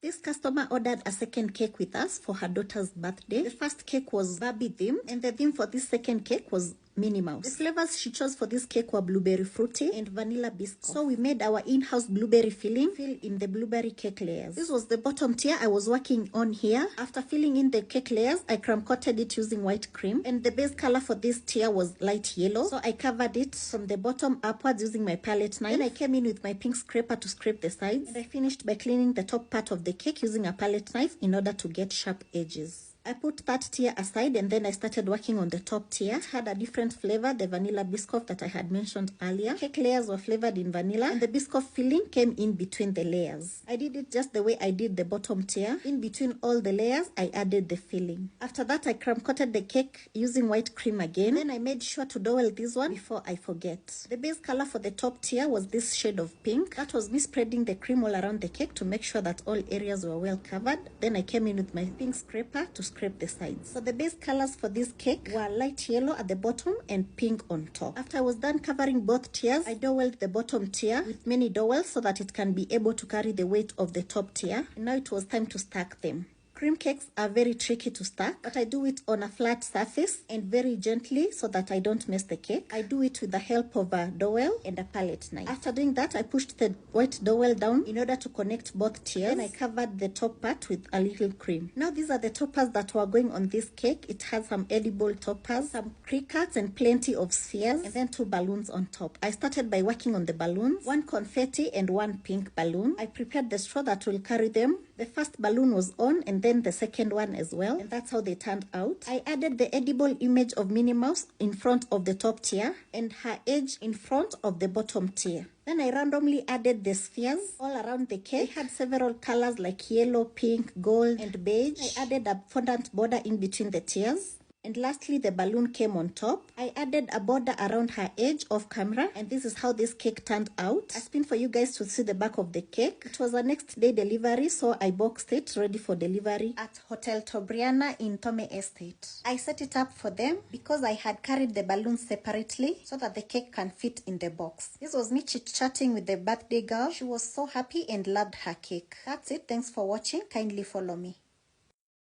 This customer ordered a second cake with us for her daughter's birthday. The first cake was Barbie themed, and the theme for this second cake was Minnie Mouse. The flavors she chose for this cake were blueberry fruity and vanilla biscuit. So we made our in-house blueberry filling fill in the blueberry cake layers. This was the bottom tier I was working on here. After filling in the cake layers, I crumb coated it using white cream, and the base color for this tier was light yellow. So I covered it from the bottom upwards using my palette knife. Then I came in with my pink scraper to scrape the sides, and I finished by cleaning the top part of the cake using a palette knife in order to get sharp edges. I put that tier aside, and then I started working on the top tier. It had a different flavor, the vanilla biscoff that I had mentioned earlier. Cake layers were flavored in vanilla, and the biscoff filling came in between the layers. I did it just the way I did the bottom tier. In between all the layers, I added the filling. After that, I crumb coated the cake using white cream again. Then I made sure to dowel this one before I forget. The base color for the top tier was this shade of pink. That was me spreading the cream all around the cake to make sure that all areas were well covered. Then I came in with my pink scraper to scrape the sides. So the base colors for this cake were light yellow at the bottom and pink on top. After I was done covering both tiers, I doweled the bottom tier with many dowels so that it can be able to carry the weight of the top tier. And now it was time to stack them. Cream cakes are very tricky to stack, but I do it on a flat surface and very gently so that I don't mess the cake. I do it with the help of a dowel and a palette knife. After doing that, I pushed the white dowel down in order to connect both tiers. Then I covered the top part with a little cream. Now these are the toppers that were going on this cake. It has some edible toppers, some crickets, and plenty of spheres, and then 2 balloons on top. I started by working on the balloons, 1 confetti and 1 pink balloon. I prepared the straw that will carry them. The first balloon was on, and then the second one as well, and that's how they turned out. I added the edible image of Minnie Mouse in front of the top tier and her edge in front of the bottom tier. Then I randomly added the spheres all around the cake. I had several colors like yellow, pink, gold, and beige. I added a fondant border in between the tiers. And lastly, the balloon came on top. I added a border around her edge off camera, and this is how this cake turned out. I spin for you guys to see the back of the cake. It was a next day delivery, so I boxed it ready for delivery at Hotel Tobriana in Tome Estate. I set it up for them because I had carried the balloons separately so that the cake can fit in the box. This was me chit-chatting with the birthday girl. She was so happy and loved her cake. That's it. Thanks for watching. Kindly follow me.